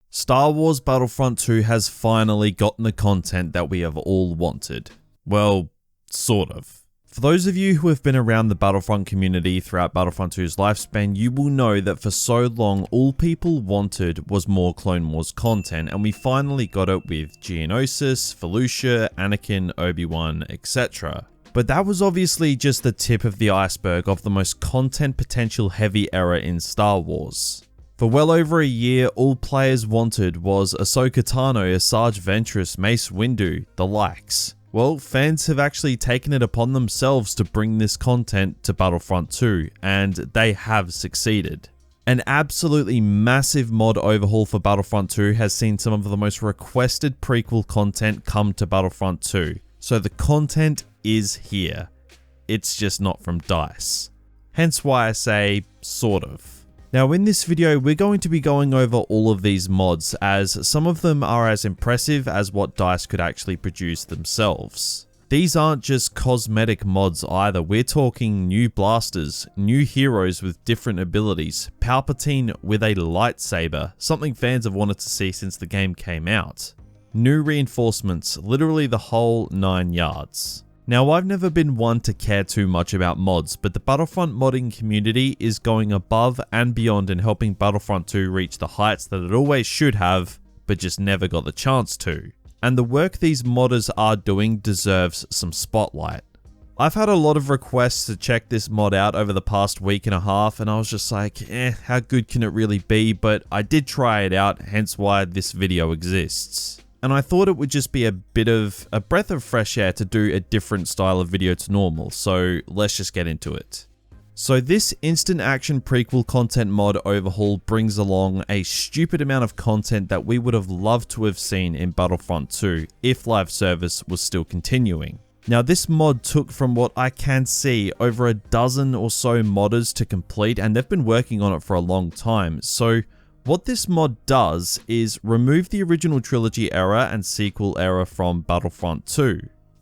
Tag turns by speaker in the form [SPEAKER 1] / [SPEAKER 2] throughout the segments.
[SPEAKER 1] Star Wars Battlefront 2 has finally gotten the content that we have all wanted. Well, sort of. For those of you who have been around the Battlefront community throughout Battlefront 2's lifespan, you will know that for so long all people wanted was more Clone Wars content, and we finally got it with Geonosis, Felucia, Anakin, Obi-Wan, etc. But that was obviously just the tip of the iceberg of the most content potential heavy era in Star Wars. For well over a year, all players wanted was Ahsoka Tano, Asajj Ventress, Mace Windu, the likes. Well, fans have actually taken it upon themselves to bring this content to Battlefront 2, and they have succeeded. An absolutely massive mod overhaul for Battlefront 2 has seen some of the most requested prequel content come to Battlefront 2, so the content is here. It's just not from DICE. Hence why I say, sort of. Now in this video, we're going to be going over all of these mods, as some of them are as impressive as what DICE could actually produce themselves. These aren't just cosmetic mods either, we're talking new blasters, new heroes with different abilities, Palpatine with a lightsaber, something fans have wanted to see since the game came out. New reinforcements, literally the whole 9 yards. Now, I've never been one to care too much about mods, but the Battlefront modding community is going above and beyond in helping Battlefront 2 reach the heights that it always should have, but just never got the chance to. And the work these modders are doing deserves some spotlight. I've had a lot of requests to check this mod out over the past week and a half, and I was just like, how good can it really be? But I did try it out, hence why this video exists. And I thought it would just be a bit of a breath of fresh air to do a different style of video to normal, so let's just get into it. So this instant action prequel content mod overhaul brings along a stupid amount of content that we would have loved to have seen in Battlefront 2 if live service was still continuing. Now this mod took, from what I can see, over a dozen or so modders to complete, and they've been working on it for a long time. So what this mod does is remove the original trilogy era and sequel era from Battlefront 2,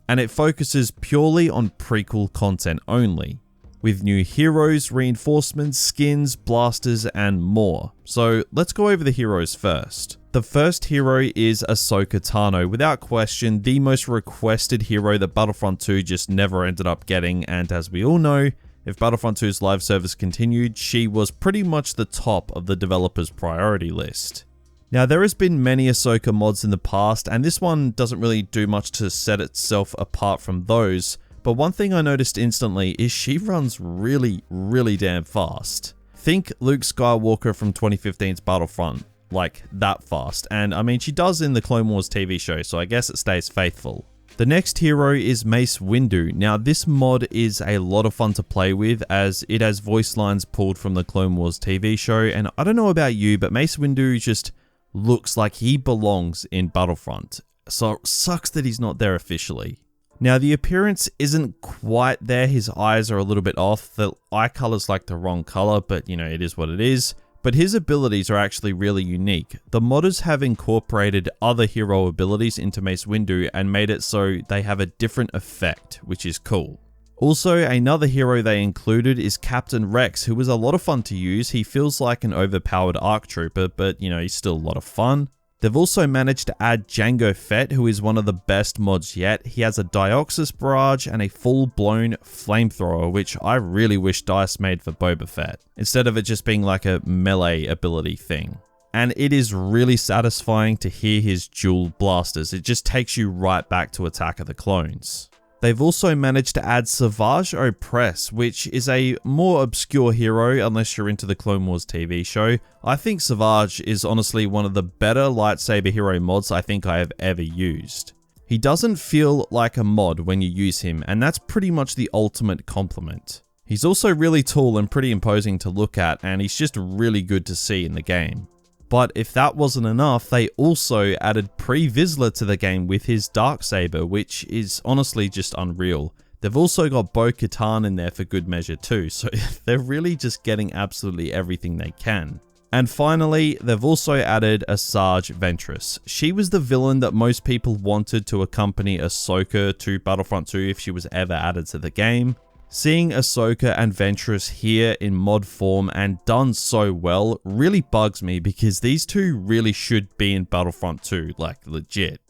[SPEAKER 1] and it focuses purely on prequel content only, with new heroes, reinforcements, skins, blasters, and more. So let's go over the heroes first. The first hero is Ahsoka Tano, without question the most requested hero that Battlefront 2 just never ended up getting, and as we all know, if Battlefront 2's live service continued, she was pretty much the top of the developers' priority list. Now there has been many Ahsoka mods in the past, and this one doesn't really do much to set itself apart from those, but one thing I noticed instantly is she runs really damn fast. Think Luke Skywalker from 2015's Battlefront, like that fast, and I mean she does in the Clone Wars TV show, so I guess it stays faithful. The next hero is Mace Windu. Now this mod is a lot of fun to play with, as it has voice lines pulled from the Clone Wars TV show, and I don't know about you, but Mace Windu just looks like he belongs in Battlefront, so it sucks that he's not there officially. Now the appearance isn't quite there, his eyes are a little bit off, the eye color's like the wrong color, but you know, it is what it is. But his abilities are actually really unique. The modders have incorporated other hero abilities into Mace Windu and made it so they have a different effect, which is cool. Also, another hero they included is Captain Rex, who was a lot of fun to use. He feels like an overpowered ARC trooper, but you know, he's still a lot of fun. They've also managed to add Jango Fett, who is one of the best mods yet. He has a Dioxis barrage and a full-blown flamethrower, which I really wish DICE made for Boba Fett, instead of it just being like a melee ability thing. And it is really satisfying to hear his dual blasters. It just takes you right back to Attack of the Clones. They've also managed to add Savage Opress, which is a more obscure hero unless you're into the Clone Wars TV show. I think Savage is honestly one of the better lightsaber hero mods I think I have ever used. He doesn't feel like a mod when you use him, and that's pretty much the ultimate compliment. He's also really tall and pretty imposing to look at, and he's just really good to see in the game. But if that wasn't enough, they also added Pre Vizsla to the game with his Darksaber, which is honestly just unreal. They've also got Bo-Katan in there for good measure too, so they're really just getting absolutely everything they can. And finally, they've also added Asajj Ventress. She was the villain that most people wanted to accompany Ahsoka to Battlefront 2 if she was ever added to the game. Seeing Ahsoka and Ventress here in mod form and done so well really bugs me because these two really should be in Battlefront 2, like legit,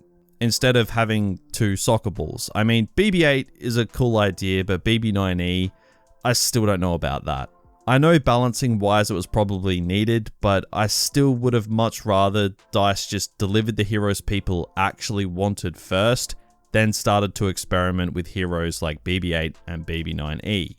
[SPEAKER 1] instead of having two soccer balls. I mean, BB-8 is a cool idea, but BB-9E, I still don't know about that. I know balancing wise it was probably needed, but I still would have much rather DICE just delivered the heroes people actually wanted first, then started to experiment with heroes like BB-8 and BB-9E.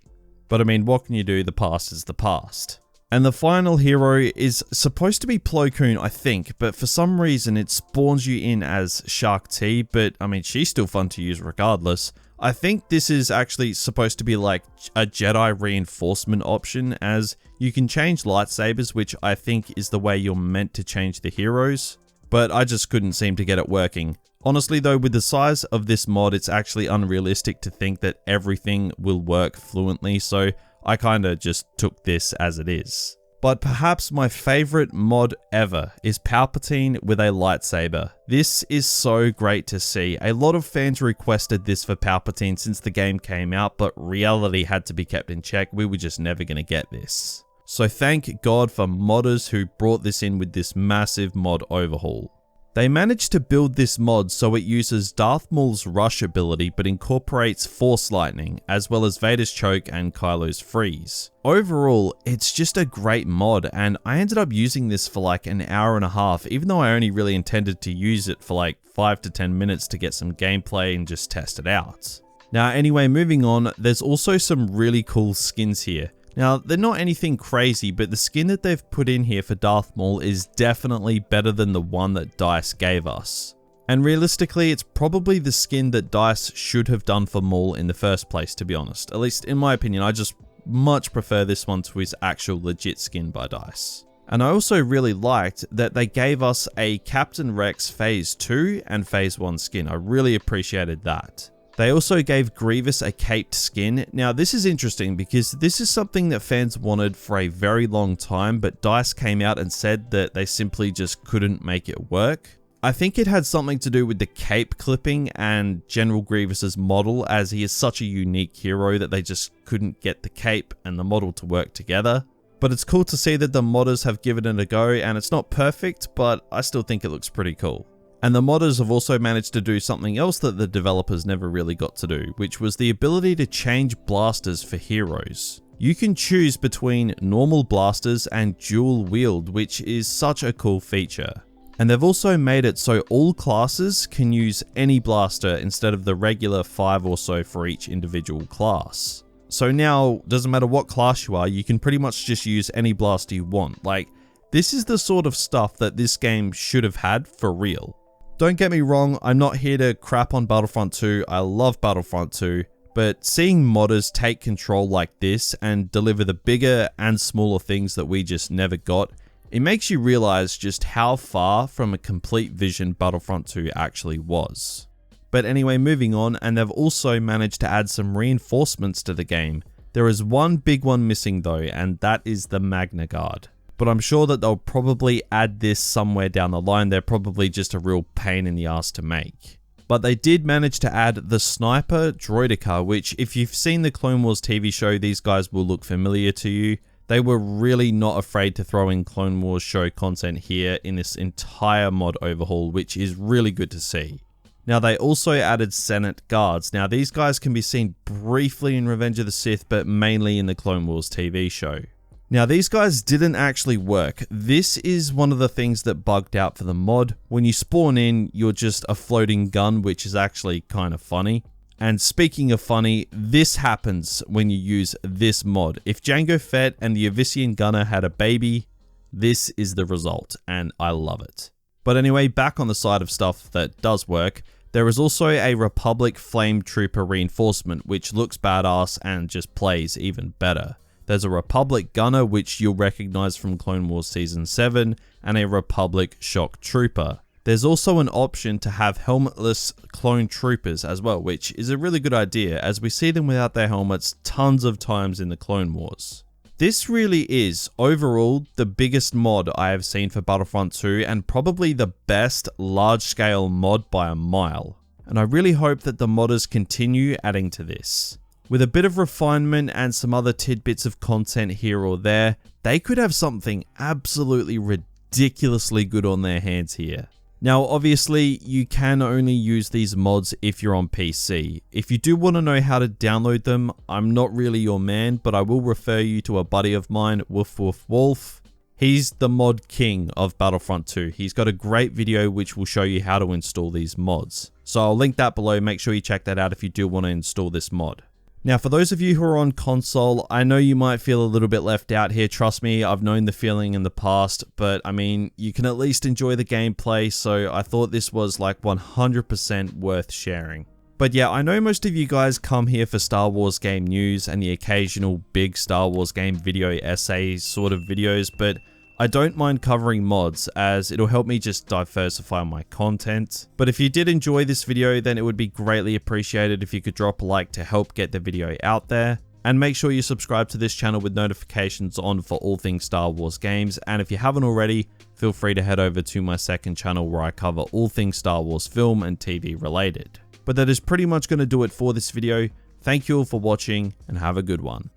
[SPEAKER 1] But I mean, what can you do? The past is the past. And the final hero is supposed to be Plo Koon, I think, but for some reason it spawns you in as Shark T, but I mean, she's still fun to use regardless. I think this is actually supposed to be like a Jedi reinforcement option, as you can change lightsabers, which I think is the way you're meant to change the heroes, but I just couldn't seem to get it working. Honestly though, with the size of this mod, it's actually unrealistic to think that everything will work fluently, so I kinda just took this as it is. But perhaps my favorite mod ever is Palpatine with a lightsaber. This is so great to see. A lot of fans requested this for Palpatine since the game came out, but reality had to be kept in check. We were just never gonna get this. So thank God for modders who brought this in with this massive mod overhaul. They managed to build this mod so it uses Darth Maul's rush ability but incorporates Force Lightning, as well as Vader's choke and Kylo's freeze. Overall, it's just a great mod, and I ended up using this for like an hour and a half, even though I only really intended to use it for like 5 to 10 minutes to get some gameplay and just test it out. Now anyway, moving on, there's also some really cool skins here. Now, they're not anything crazy, but the skin that they've put in here for Darth Maul is definitely better than the one that DICE gave us. And realistically, it's probably the skin that DICE should have done for Maul in the first place, to be honest. At least in my opinion, I just much prefer this one to his actual legit skin by DICE. And I also really liked that they gave us a Captain Rex Phase 2 and Phase 1 skin. I really appreciated that. They also gave Grievous a caped skin. Now this is interesting because this is something that fans wanted for a very long time, but DICE came out and said that they simply just couldn't make it work. I think it had something to do with the cape clipping and General Grievous's model, as he is such a unique hero that they just couldn't get the cape and the model to work together. But it's cool to see that the modders have given it a go, and it's not perfect, but I still think it looks pretty cool. And the modders have also managed to do something else that the developers never really got to do, which was the ability to change blasters for heroes. You can choose between normal blasters and dual wield, which is such a cool feature. And they've also made it so all classes can use any blaster instead of the regular 5 or so for each individual class. So now, doesn't matter what class you are, you can pretty much just use any blaster you want. Like, this is the sort of stuff that this game should have had for real. Don't get me wrong, I'm not here to crap on Battlefront 2, I love Battlefront 2, but seeing modders take control like this and deliver the bigger and smaller things that we just never got, it makes you realize just how far from a complete vision Battlefront 2 actually was. But anyway, moving on, and they've also managed to add some reinforcements to the game. There is one big one missing though, and that is the Magna Guard. But I'm sure that they'll probably add this somewhere down the line. They're probably just a real pain in the ass to make. But they did manage to add the Sniper Droideka, which if you've seen the Clone Wars TV show, these guys will look familiar to you. They were really not afraid to throw in Clone Wars show content here in this entire mod overhaul, which is really good to see. Now they also added Senate Guards. Now these guys can be seen briefly in Revenge of the Sith, but mainly in the Clone Wars TV show. Now these guys didn't actually work. This is one of the things that bugged out for the mod. When you spawn in, you're just a floating gun, which is actually kind of funny. And speaking of funny, this happens when you use this mod. If Jango Fett and the Avician Gunner had a baby, this is the result, and I love it. But anyway, back on the side of stuff that does work, there is also a Republic Flame Trooper reinforcement, which looks badass and just plays even better. There's a Republic Gunner, which you'll recognize from Clone Wars Season 7, and a Republic Shock Trooper. There's also an option to have helmetless clone troopers as well, which is a really good idea, as we see them without their helmets tons of times in the Clone Wars. This really is, overall, the biggest mod I have seen for Battlefront 2, and probably the best large-scale mod by a mile. And I really hope that the modders continue adding to this. With a bit of refinement and some other tidbits of content here or there, they could have something absolutely ridiculously good on their hands here. Now, obviously, you can only use these mods if you're on PC. If you do want to know how to download them, I'm not really your man, but I will refer you to a buddy of mine, Woof Woof Wolf. He's the mod king of Battlefront 2. He's got a great video which will show you how to install these mods. So I'll link that below. Make sure you check that out if you do want to install this mod. Now, for those of you who are on console, I know you might feel a little bit left out here. Trust me, I've known the feeling in the past, but I mean, you can at least enjoy the gameplay, so I thought this was like 100% worth sharing. But yeah, I know most of you guys come here for Star Wars game news and the occasional big Star Wars game video essay sort of videos, but I don't mind covering mods as it'll help me just diversify my content. But if you did enjoy this video, then it would be greatly appreciated if you could drop a like to help get the video out there. And make sure you subscribe to this channel with notifications on for all things Star Wars games. And if you haven't already, feel free to head over to my second channel where I cover all things Star Wars film and TV related. But that is pretty much going to do it for this video. Thank you all for watching and have a good one.